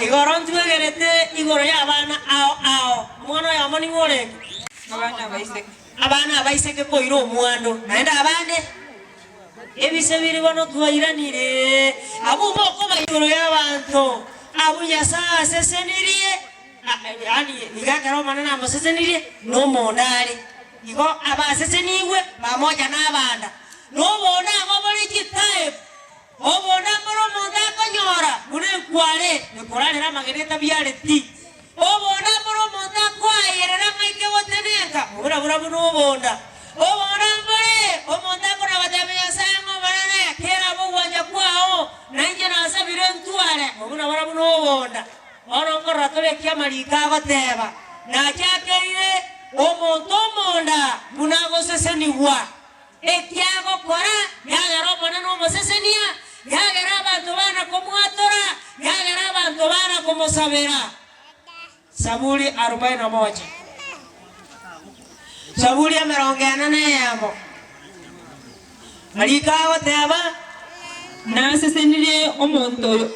Igoron tuwe gerete igoro ya abana ao mwana ya mani ngore abana abaiseke koiro omwando naenda abande ebise biri bono twayiranire abo boko bayigoro y'abantu abo yasa sesenirie yani igakaro manana amosesenirie no mondale igo abaseseniwe pamoja n'abanda no bona ngobole kitae obona moro monda konyora mune kwale nekorarera magereta byale ti obona moro monda kwayerera maike woteneka bura buno obonda obona mbere omonda kona batamenya sango barane kera bo wanja kwao nanje nasabire ntwale bura buno obonda orongora tole kyamalika goteba na kyakeire omonto monda bunago seseniwa ekyago kora yagero mona no mosesenia yagera abantu bana kumwatora yagera abantu bana kumusabira Zaburi 41 Zaburi ya 40 yamo alikawo teba nasesenirie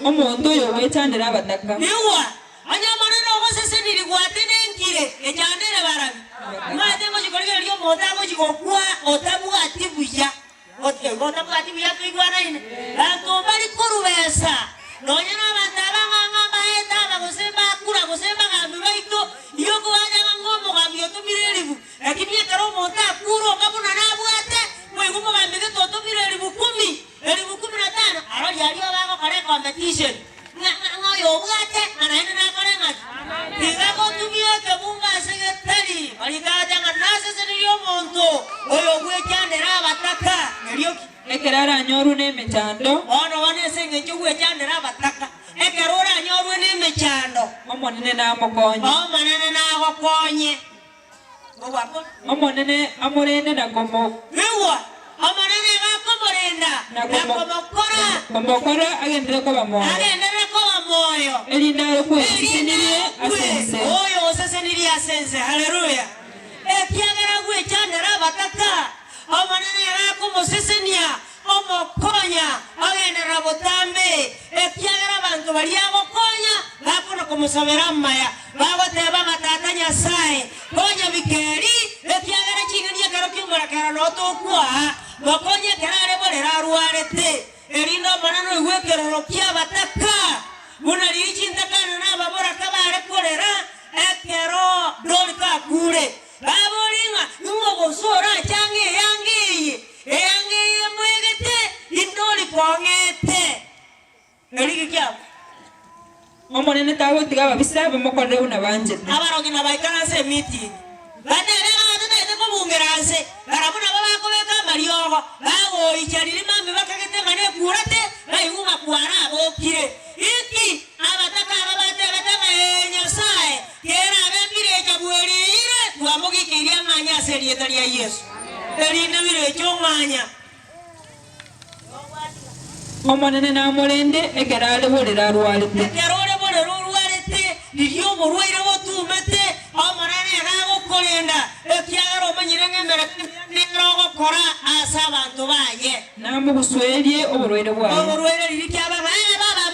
omonto yo wechandira abataka niwa anyamana no moseseni gwatene nkire echandere barabi mwate ngo jikolege lyo montago jikokwa otabu atibuya otabu atibuya kwigwana ine bantu bali kurubesa nonyana bandaba ngamba eta bagosemba kura gosemba ngambi baito yoko wanya ngomo ngambi yotumirelibu lakini ekaro monta kuro ngabuna nabwate mwegumo ngambi totumirelibu 10 elibu 15 aroli ali abako kare competition ngayo bwate anaenda nakore ngati igako tumie kebunga secretary alikaja nganase seniyo monto oyo gwechandera abataka neryoki ekerara nyoru nemechando ono wanesenge chugwe chandera abataka ekerora nyoru nemechando omonene namokonye omonene nagokonye ogwako omonene amorende nakomo niwa omonene gakomorenda nakomokora agendere ko bamoyo elindaro kwesisinirie asense oyo osesenirie asense haleluya ekiagera gwechandera abataka omonene gakomosesenia omokonya agendera botambe ekiagera abantu bali agokonya bakona kumusabira maya bagoteba matata nyasaye konya bikeri ekiagera chinirie karo kyumurakara no tokwa bakonya kerare borera ruarete erindo manano igwekeroro kyabataka muna lichindakana na babora kabare korera ekero dolika kure baboringa ngogosora change yangi mwegete indoli pongete eriki kya omonene tawo tiga babisa bamokorera una banje abarogi na baikana se meeting banere batete ko bungerase barabuna babako beka mariogo bago ichariri mambe bakagete mane kurate bayuma kwara abokire iki abataka ababate bataka nyasaye kera bembire chabwerire twamugikiria nganya serieta ya Yesu erinde bire chomanya omonene namorende ekerale borera rwarete niryo burwaire botumete omonene gagokorenda ekiagero manyirenge mbere nirogokora asa abantu baye namuguswerie oburwaire bwaye oburwaire ririkyaba baba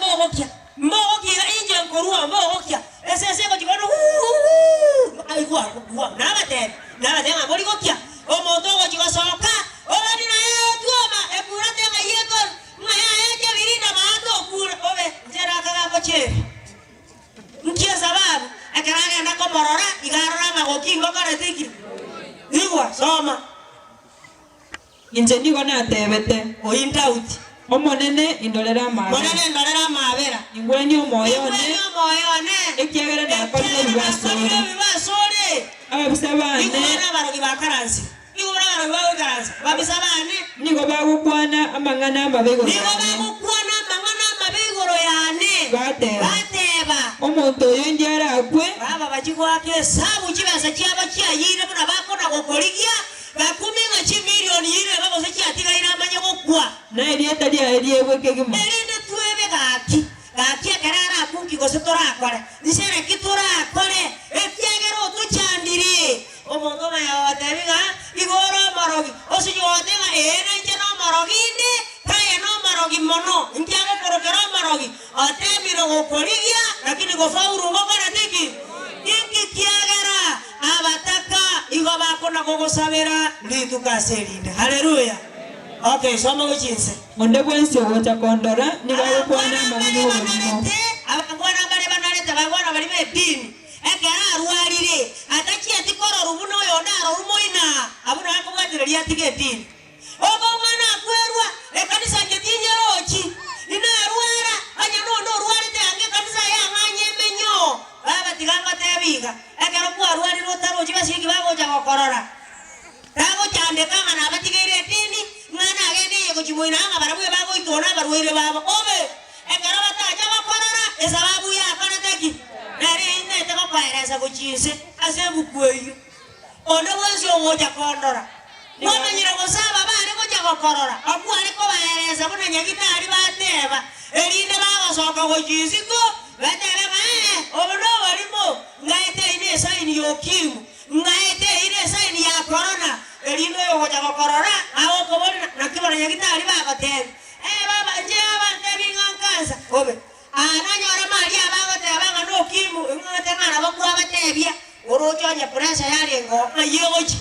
mbogokia inje nkorua mbogokia eseseko chikono aigwa nabatema boligokia omonto ogo chigosoka obani na tuoma ekurate ngayeko maya eje birina mato okura obe njera kagako cheri nkia sababu akaranga ndako morora igarora magoki ngokare tiki igwa soma inje nigo natebete oyintauti omonene indolera mabera ingweni omoyone ekiagera nakorire bibasore ababisabane igora barogi bakaransi igora barogi bakaransi babisabane nigo bagukwana amangana amabego yane bateba omonto oyo ndiara akwe baba bachikwake sabu chibasa cyaba cyayire buna bakona gokorigia bakuminga chimilioni yire babo se cyatigaira amanye gokwa na erieta dia eriebweke gimo erinde twebe gaki akarara akunki gose torakore nisere kitorakore ekyagero tuchandiri omonto maya watabiga igoro marogi osinyotenga ene cheno maroginde kaya no marogi mono ntiago korokero marogi ate miro gokorigia lakini gofauru ngokora tiki iki kiagera abataka igo bakona gogosabera nditukaserinda. Haleluya. Okay, soma uchinse. Onde bwensi ogocha kondora nigago kwana mangu obulimo. Abagwana bale banalete bagwana bali bedini. Ekera arwarire atachi atikoro rubuno yonaro rumoina abuna akubwatire lyatigetini. Ogo mwana akwerwa ekanisa ngetinye rochi ina arwara anya no rwarite ange kanisa ya nganye menyo baba tiganga tebiga ekero kwa arwarire otaro chibasiki bagocha gokorora tago chande kanga na batigere tini mwana agende yego chiboina anga barabwe bago itona barwire baba obe ekero batacha gokorora esababu ya kanateki nari ine tego kwaereza gochise asebukweyo ono bwensi ogocha kondora mwana nyira gosaba bari gocha gokorora akwari ko baereza buna nyagitari bateba erinde bagosoka gochisiko batebe obono barimo ngaite ine sign yokimu ngaite ine sign ya corona erinde yo gocha gokorora aho kobona nakibona nyagitari bagatebe baba nje abantebi ngankansa obe ananyora mali abagateba ngano kimu ngate ngana bakwa batebia orochonya pressure yarengo ayegochi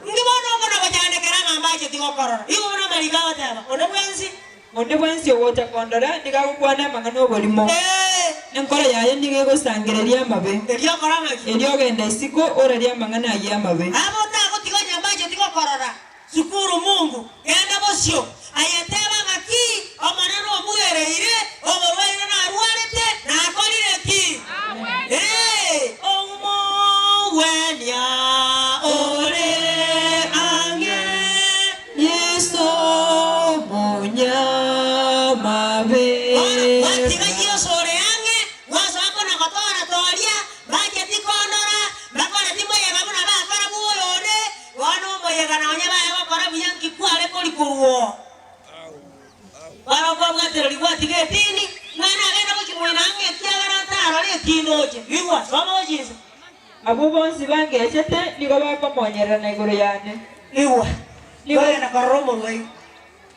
ngibona ngona bajane keranga ambaje tigokorora ibona maligawa taba onde bwensi ogocha kondora ndigago kwana mangano obolimo enkora yaye ndigego sangereria mabe elio koranga elio genda isiko oraria mangana ya mabe abo tago tigonya ambaje tigokorora shukuru Mungu enda bosio ayeteba ngaki omaneno omugereire oborwaire na arwarete na akorire ki omo wenya ore abo bonsi bangechete nigo bakomonyera na iguru yane iwa nigo na karomo loi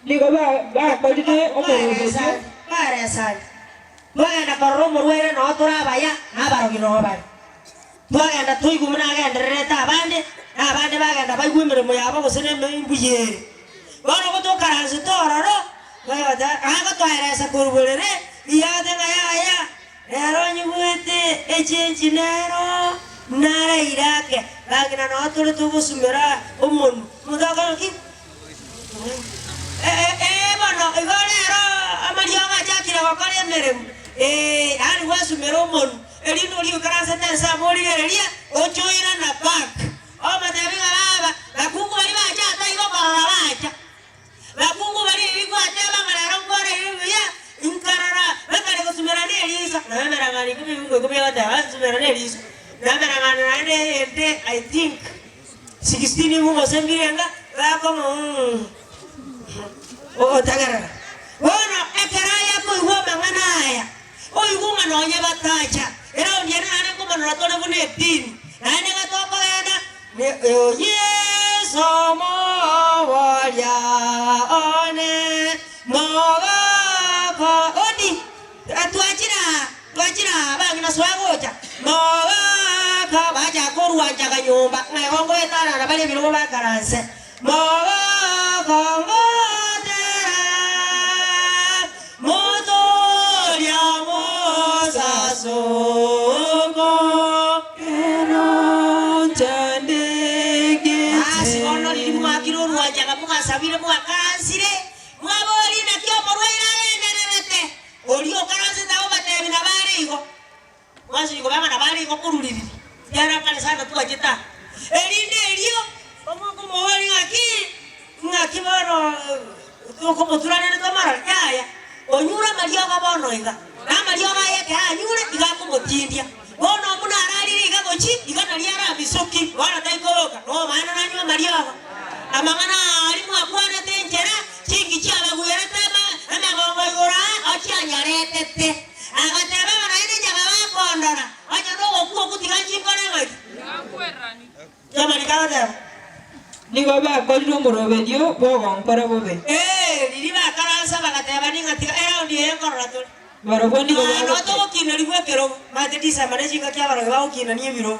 nigo bakorire omorobesio baresani bagenda karomo rwere no turabaya nabarogino bari bagenda tuigumuna agenderereta abande bagenda baigwe imirimo yabo gusene imbuyere bono gotokaransi tororo bagata agotwaeresa kuruburere iyate ngayaya rero nyibwete echenchi nero nara irake bagina no turi tugusumira umuntu mudakoki bono igorero amarioga jakira bakore emirimo ari wasumira umuntu erino liyo karansa tensa borigereria ochoira na back omatebiga baba bakungu bari bacha atayigokorora bacha bakungu bari bigwateba marero ngore ya inkarara bakare gusumira nerisa namerangani kubingo kubiyata basumira nerisa namerangani I think 16 mu sembirenga bakomo tagara bona ekeraya ko igoma manaya oyiguma nonya batacha era onyana nane kumana tone bune pin nane gatoko ena yeso mo walia one moga ko odi atuachira bangina swagocha moga ka baja korwa jaga nyumba ngongo etara na bale biro bakaranse moga kongo sabire mu akansire mwaboli na kyo morwaira enderete olio karanze tawo batebi na barigo mwasi ko bana barigo kuruliri yara kale sana tuwajita elinde elio omungu mwali ngaki bano ko turane na tomara yaya onyura malioga bono inga na malioga yake anyure igako motindia bono muna arali igako chi igana liara bisuki wala taikoloka no maana nanywa malioga amangana alimu akwana tenjera chingi chala guyeretema amagongo igura ochanyarete agateba bana ine jaga bakondora aja dogo kuo kutika chinkone ngati yakwerani jamani kaga nigo bakorire omoroberio bogonkora bobe lili bakaransa bagateba ningatika era ndi enkorora tuli baraboni go no to kina liwe kero mate disa maneji ka kya bara ba kina ni biro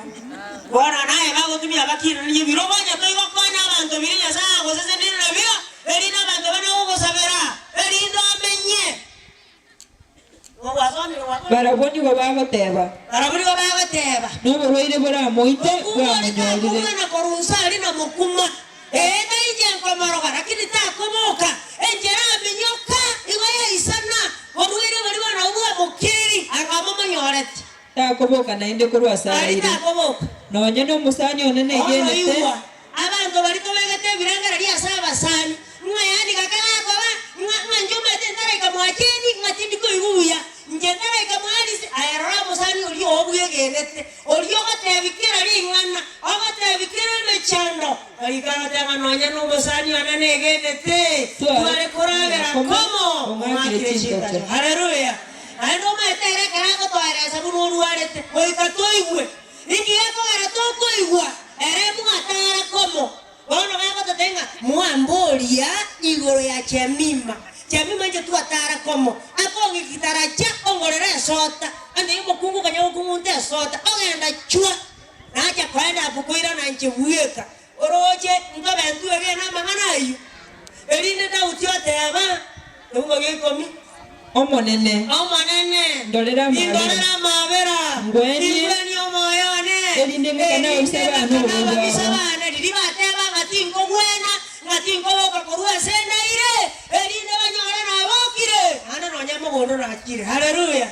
bora naye ba go tumia ba kina ni biro ba ya to go kona bantu birinya sa go se ni na biro erina bantu bana go sabera erindo menye baraboni go ba teba no borwaire bora moite bwa munyolire na korunsa ari na mukuma enda ije nkomoroga lakini takomoka enjera minyoka igoya isana borwaire bari bana ubwa mukiri akamama nyorete takomoka na inde korwa saire takomoka no nyono musanyo nene yenete abantu bari ko begete birangara ria saba sani mwa yani kakala ko ba mwa njuma tendara ikamwacheni mwatindi ko iguya ngendera ikamwalisi ayarora musani uri obuye genete uri ogatebikira ringana ogatebikira mechando arikana tanga nonya no musani anane genete tuare koragera como mwakirechita haleluya ando maetere karago toara sabunu ruarete oikatoigwe ingiyeko era tokoigwa eremu atara como bono bako tenga muambolia igoro ya chemima Jamima nje tu atara komo. Ako ngikitaracha ongorere sota. Ande yumo kungu kanya kungu nte sota. Ogenda chua. Na acha kwenda apukuira na nche wuyeka. Oroje ngobe ntu ege na mangana ayu. Erinde ta utiote aba. Ngo gekomi. Omonene. Ndolera mabera. Ngweni omoyone. Erinde mekana usaba no ngo. Bisabana diba teba ngatingo gwena. Ngatingo ko korua senda ire. Erinde banyora na bokire. Ana no nyama bono na kire. Haleluya.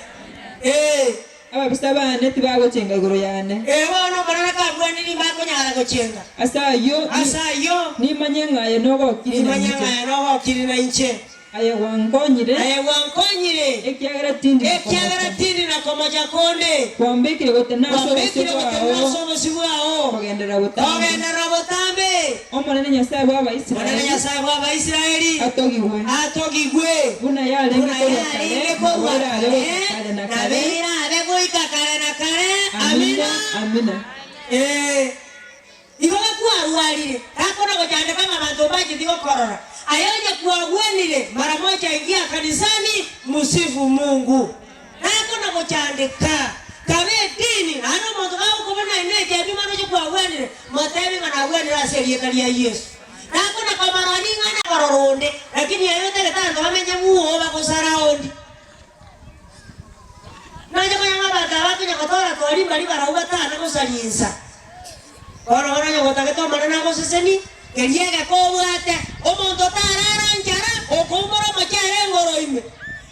Aba bisabane tibago chenga guru yane. Bono barana ka bwani ni bako nyara go chenga. Asayo. Ni manyenga ye nogo kiri. Ni manyenga ye nogo kiri na inche. Aye wankonyire. Ekiagara tindi na komoja konde. Kwambekire gote naso basibuao. Kogendera botambe. Omonene nyasaye bwa Israeli. Atogigwe. Buna yale ngiko kale na kale. Amina. Igoga kwa rualire. Takona gojande kama bantu baji digo korora. Ayoje kuagwenile mara moja ingia kanisani musifu Mungu. Hakuna kuchandika. Kabe dini ano muntu kawo kubona ineje bimano je kuagwenile matebi kana agwenile aseli ya Yesu. Hakuna kamarani ngana karoronde lakini yeyote ketando bamenye muo bakosaraondi. Naje kanya ngabata watu nyakotora twali bali barauga tana kosalinsa. Ora nyakotageto manana koseseni Keriega kobwate omonto tararanjara okomora machare ngoroime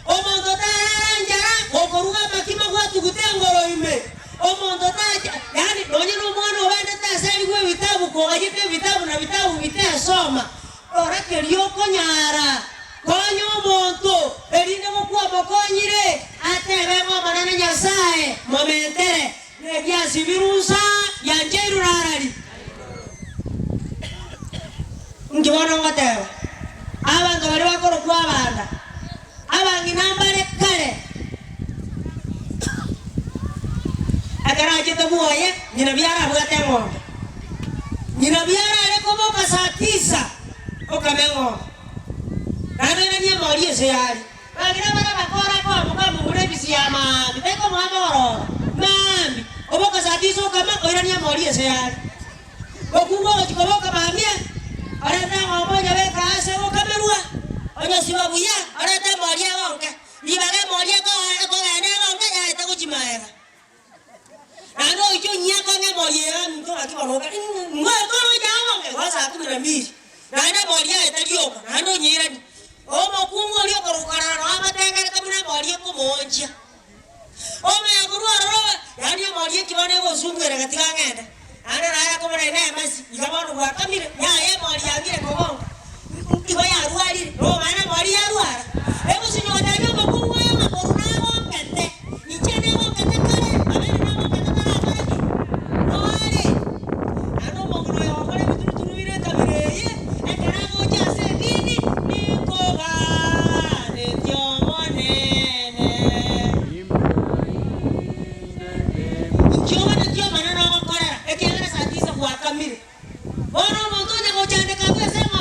omonto tararanjara okoruga makima gwatu gutengoroime omonto taja yani nonye no mwana obende taseli gwe vitabu ko ajite vitabu na vitabu vitesoma ora kerioko nyara konyo omonto erinde mokwa mokonyire atebe ngomanane nyasaye momentere negiasi virusa yanjeiru rarari Ngibono ngotewa abantu bari bakoro kwa banda abangi nambare kale agara jete buoye nyina biara bwate ngombe nyina biara ale komoka saa 9 okamengo nando ina nye mori ese yali bagira bara bakora kwa mukamu mure bisi ama biteko mwamoro mambi oboka saa 9 okama oira nye mori ese yali okungo chikoboka mamia Arata ngomoja weka ase wo kamerua. Onya sibabuya, arata moria wonke. Libage moria ko ene wonke ya ita kuchimaera. Ando icho nyako nge moria mtu akibaloka. Ngwe ko ja wonke wasa kumira mbi. Nana moria ita dioka. Ando nyira. Omo kungo lio korukara no amatengere kamina moria ko monja. Omo ya kurua ro. Yani moria kibane go sungwera katika ngenda. Ana rara ko mara ina masi igabano wa kamire ya mori yagire ko ibo ya ruari ro mana mori ya ruara ebo sinyo dayo makungu ya makoruna wo kete nichene wo kete kare abere na wo kete kare ruari ano mogro yo kare bituru vire tabire ye ekara go jase dini niko ga ne jomone jomone no kare ekiagara satisa kwa kamire ono montonya go chande kabwe sema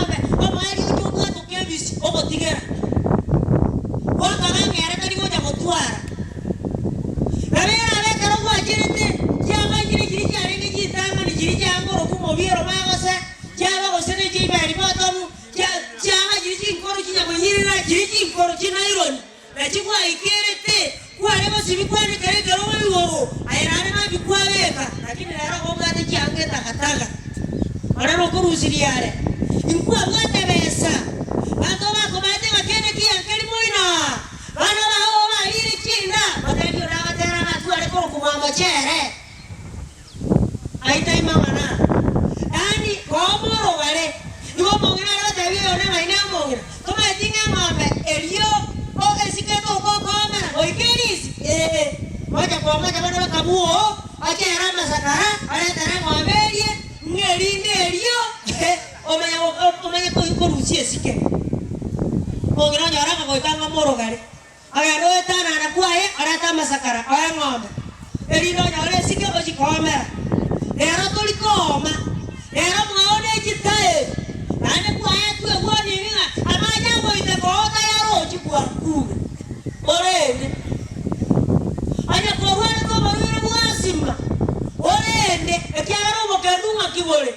omo ali ujuga to kebisi obo tigera o kanga ngere korokina iron na chikwa ikerete kwa lebo sibikwani kare karo wao ayirane na bikwabeka lakini rero ngomate kyange takataka araro kurusiriare inkwa bwate besa bantu bako bate bakene kyankeri moina bana baho bahiri kinda batadio rabatera batware ko kumama chere aitai mamana yani komoro wale niwo mongera batabio na maina mongera kama tinga ngombe elio o esiketo ko koma oikeris moja kwa moja bana bakabuo akera masakara aletera ngombe ngerinde elio omanya ko rusie sike mongera nyara ko ikanga moro gari agaro etana na kwae arata masakara aya ngombe elino nyara sike ojikomera Era tolikoma. Era mwaone jitae. Nane kwae tuwe woni ninga. Amaja ngoite koota ya rochi kwa kuga. Orende. Anya kwa wane kwa marwere mwasima. Orende. Ekiagaro mokenunga kibole.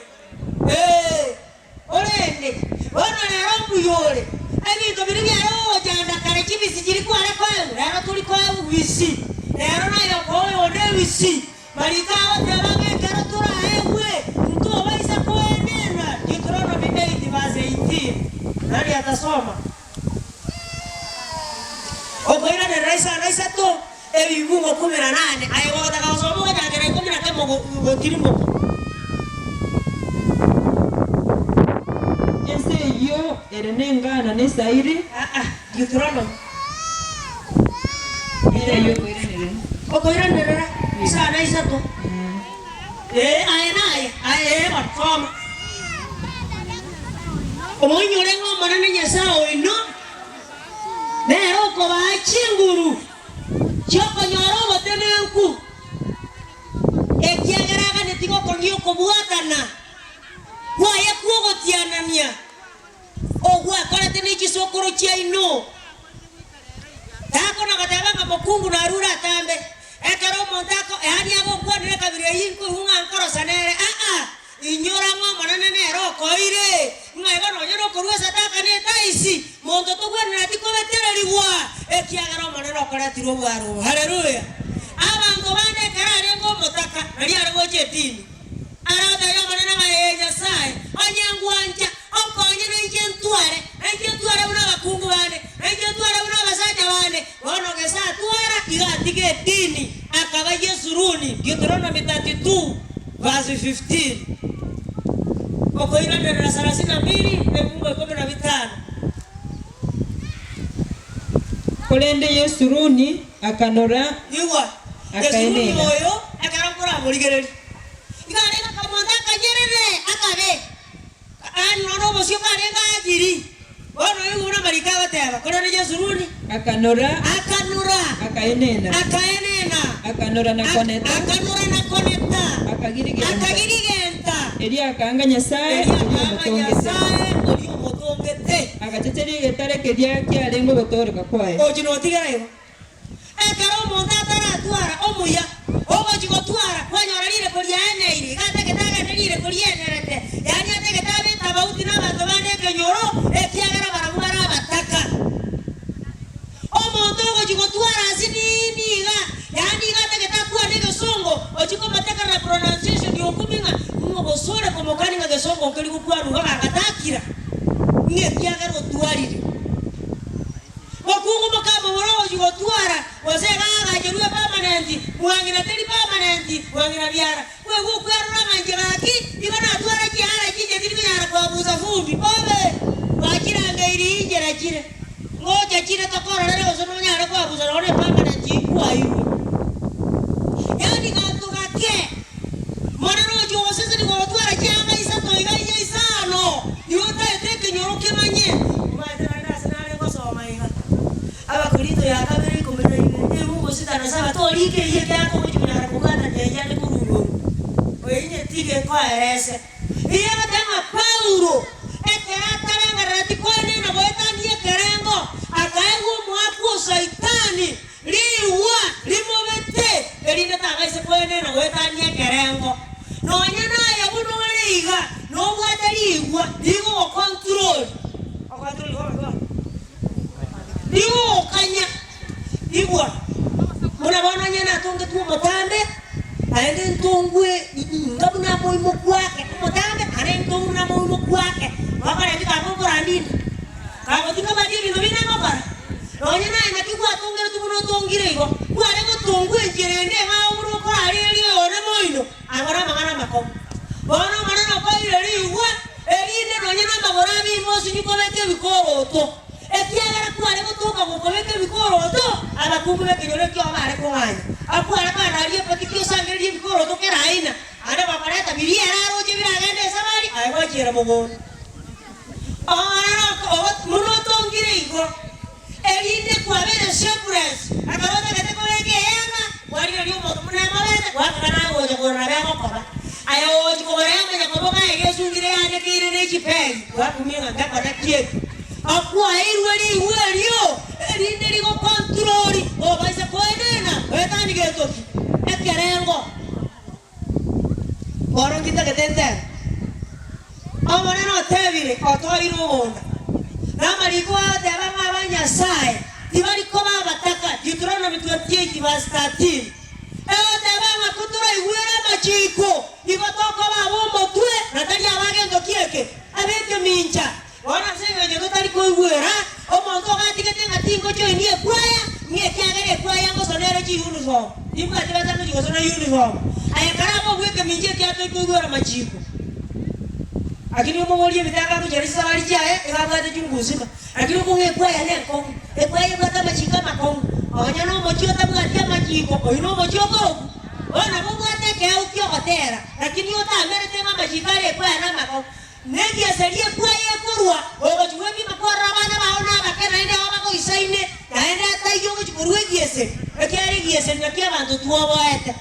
Orende. Wana nerambu yore. Egi kabirigi aro janda kare chibisi jirikuwa rekwe. Era tulikoe wisi. Era na yokoe one wisi. Marikawa tebange karatura ewe mtu waisa kuenena Deuteronomy Bibeli verse 18 nani atasoma okoina ne raisa to ebibugo 18 ayo watakaosoma moja ngere 10 kama ngokirimo ese yo erenenga na nesairi Deuteronomy ere yo koirenere okoina ne sana isato aye watoma omonyo rengo manane nyasao ino nero ko bachinguru choko nyoro botenenku ekiagaraga netiko kongio kobuatana kwaye kuogotianania ogwa korete ni kisokoro chia ino tako na katabanga bokungu na rura tambe ekaro montako ehani ago kwandire kabire yinku hunga nkoro sanere inyora ngoma nene nero koire ngaigo no nyoro korwesa taka ne taisi monto to gwanira tiko betereriwa ekiagaro monero koratiro bwaro haleluya abantu bane karare ngo motaka nali arwo chetini arada yo monena mayeja sai onyangu anja okonye no injentuare una bakungu bane injentuare una basaja bane wono gesa tuara igatike dini akaba Yesuruni Deuteronomy 32 verse 15 okoina ndera 32 efungo 15 kolende Yesuruni akanora iwa Yesuruni oyo akarakora murigereri igare akamonda kajerere akabe nono bosio karenga agiri wono yuguna marikawa teba kolende Yesuruni akanora akaenena akanora na koneta akagirigenta elia akanga nyasaye oli omotongete akateteri getare kedia kyalengo botoreka kwae ojino tigarayo ekaro montatara twara omuya ogojigo twara kwanyora lire kolieneire gategetaga lire kolienerete yani ategetabe tabauti na bantu bane kenyoro ekiagara barabara bataka omonto ogojigo twara asininiga yani gategeta kwa nego songo ojiko mateka na pronunciation yokuminga ngobosore komokani nga gesongo kali kukwaru bagatakira ngekiagara otwarire wakungu makamba warawo jigo twara wasega gajeruwe permanent wangira teri permanent wangira biara we go kwarura manjiraki igana twara kiara kije tiri biara kwa buza fumbi obe bakira ngairi injera kire ngoja kire tokora lero sono nyara kwa buza rone permanent kwa hiyo yani gantu gake morero jo sese ni go twara kianga isa to igaye isano yota eteke nyoroke manye umaitana sana ngo soma iga abakurito ya kabiri kumenya ine mungu sitana saba to like yeke yako kujina kugata nyeja ni kururu oyenye tige kwa erese iye batanga Paulo ekerata ngarati kwa nina boeta niye kerengo akaengu mwaku saitani liwa limobete elinda tanga se kwa nina boeta niye kerengo no nyana ya buno waliga no bwata liwa ligo control tu mutambe aende ntongwe ngabuna moyo kwake mutambe aende ntongwe moyo kwake wakala ndika ngora ndini kama tukabadi bino bina ngora onye na ngakigwa tongere tubuno tongire igo kwale go tongwe njirende ngawuro ko ali one moyo agora magana mako bono manana ko iri iwa elinde onye na magora bi mosi nikobeke bikoroto ekiagara kwale go toka gukobeke bikoroto abakumbe kinyore kyo mare ko nganya akwara kana ali pakityo sangere bikoroto kera aina ada bapareta biri era roje biragende sabari ayo jira mogo muno tongire igo elinde kwabere surprise akarota kete kobeke yanga wali ali mo muna mabete wakana goje korana beko koba ayo oji korana ya koboka egesungire ande kire ne chipei wakumira ngakora kietu akwa irweli welio elinde ligo control o baisa koenena wetani getoki ekerengo boro kita ketente amane no tevire otoiro onda namariko ate abanya sai tibari koma bataka Deuteronomy 28 verse 13 bama kutura iwera machiko igotoka babombo tue natali abage ndokieke abete mincha wana senge je totali ko iwera omonto gatigete ngatingo cyo nie kwaya nie kyagere kwaya ngo sonere ji uniform imba tebata ngo sona uniform ayakarabo bweke minje kyato ko iwera machiko akini umomoli bitaka ngo jeri sawali jae egabate junguzima akini kunge kwaya ne ko kwaya bata machika makong onya no mochio tabuatia machiko oino mochio ko ona mungu ateke ukyo gotera lakini ota amere tenga machikare kwaya na makong negi aserie kwaya kurwa ogochwe bi makora bana baona bakena inde abako isaine naende atayo gochurwe giese ekyari giese nyakia bantu tuoboete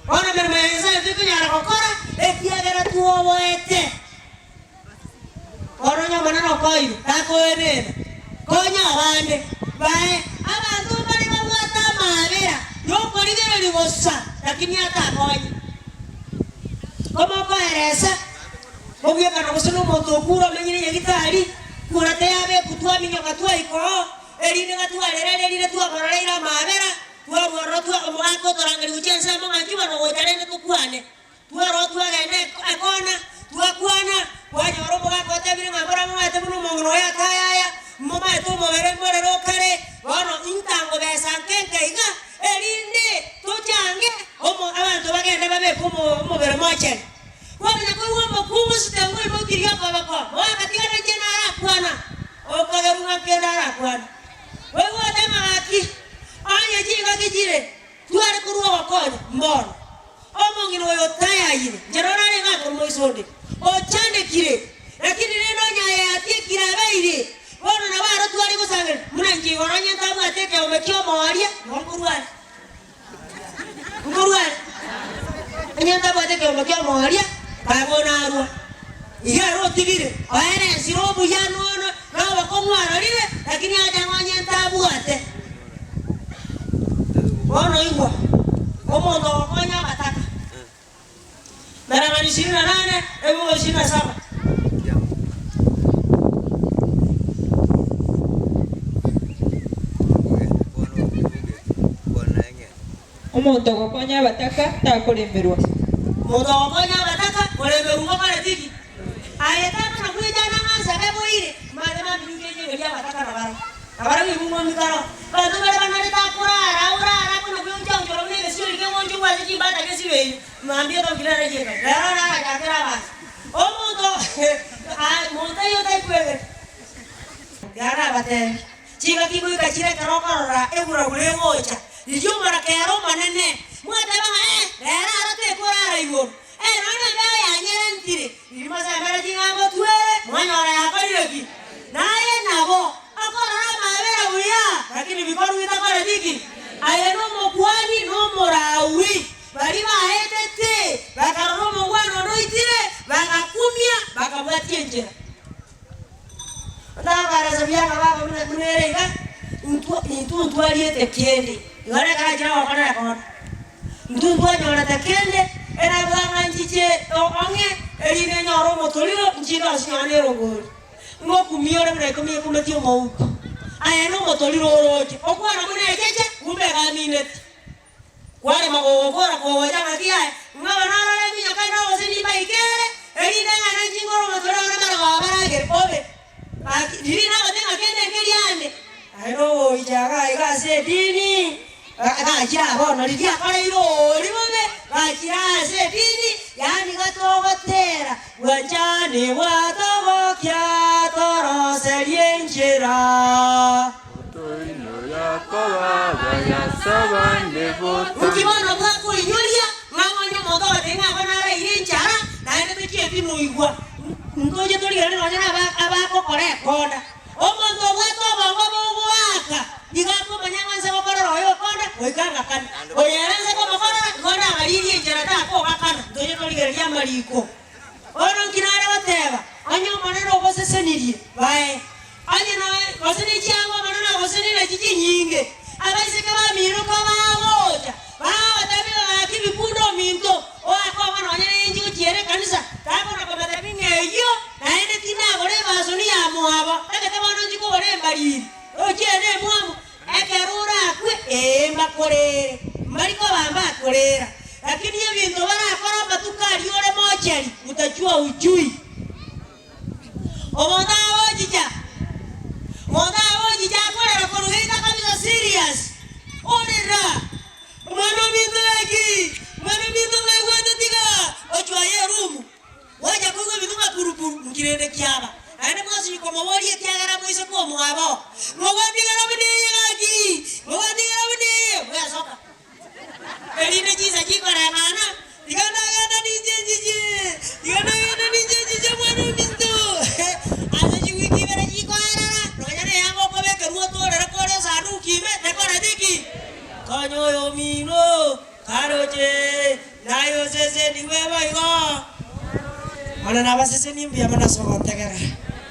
ona mermeza tukunyara kokora ekiagera tuoboete oronya manana koiru takoenena konya abande bae abantu bali babwata mabera yokorigere ligosa lakini atakonya koma koeresa obuyeka no kusino moto okura menyine yagitari kurate yabe kutwa minyo katwa iko erine katwa lerere erine twa korera mabera twa borotwa omwako torangari uchensa mama kiba no gotarene tukwane twa rotwa gene akona twa kwana wanyoro bwako tabire mabora mama tebuno mongo ya tayaya mama eto mobere more rokare bono intango besankenke iga erinde tujange omo abantu bagenda babe kumo mobere moche wabina ko wambo kumu sitengo ibokiria kwa bako wakati ana jena akwana okagerunga kenda akwana wewe dema ati anya jinga kijire tuare kurwa wakonya mbono omo ngino yo tayayire jerona ne ngako moisonde o chande kire lakini neno nyaye ati kirabeire wono na baro tuari kusange munanji wonanya tabu ateke omekyo mawaria ngurwani anyanta bate ke omekyo mawaria kabona arwa igaro tigire aere sirobu ya nono na bakomwana riwe lakini aja nganya tabu ate wono ingwa omondo wakonya bataka Darangani 28 ebo 27 omonto gokonya bataka takolemerwa mondo gokonya bataka kolemerwa kale tiki ayetaka na kujana ngasa bebo ile madema binyenge ngelia bataka na bara ni mungu mikaro bado bale banale takura ura kuna kuyonja njoro ne sio like ngonjo wa ziki bata kesi we maambia to kila reje ka dara jakera bas omondo monta yo tai kwele dara bate chiga kibu ikachire karokara egura gure mocha ijumara kero manene mwate banga dara arate kora igo nana beo ya nyere ntire ilimasa mera jinga tuere mwanyora ya kalioki naye nabo akora mabera uya lakini bikoru bitakora diki ayeno mokwani no morawi bali bahetete bakaromo mwana no itire bakakumya bakabwatie njera ndabara zabyanga baba munerega ntu aliete kende ngare kana jira wakana kona ntu twanyora takende era banga njije onge erine nyoro motoliro njira siane rogori ngoku miore mre kumye kumetio mauko ayeno motoliro roje okwana mune jeje kumbe gamineti kwale magogora ko janga kia ngaba na la ni yakana osini baikere eri denga na jingoro matoro na mara bara ger pobe diri na batenga kende ngeriande ayo ijaga iga se dini aka kira bono lidia kale iro libobe bakira se dini yani gatogotera wanjane watogokya toro serienjera ukibona bwako inyulia mwanyo modo denga bana irinjara na ene tukie tinu igwa ngoje tolire no nyana abako kore konda omondo bwato bongo bwaka igapo manyanga nse bokoro yo konda oikanga kana oyerenze ko bokoro konda mariri injara ta ko bakana ngoje tolire ya mariko ono kinara bateba anyo maneno bosesenirie bae anye na boseni chango maneno boseni na jiji nyinge abaise kama miruko bawoja tabi akibi kundo minto o akoma no nyene inji uchiere kanisa tako na kama tabi ngeyo na ene tina gore basoni ya muaba takete bono njiko gore mariri o chiene muamu ekerura kwe makorere mariko bamba korera lakini ye bintu bara akora batukari ore mocheri utachua ujui omonda wojija korera koruhita kabisa serious orera mwana mindu ngwendo tiga ochwa ye rumu waja kugo bidunga purupuru ngirende kyaba ane mwasi ko mawori kyagara moise ko mwabo mwandi gara bune mwa soka eline jiza jikora mana digana nije mwana mindu azaji wiki bara jikora nonyane yango ko be keruo tore kore sadu kime dekora diki konyo yo mino karoje nayo sese niwe baigo mana na basese nimbia mana sokontegera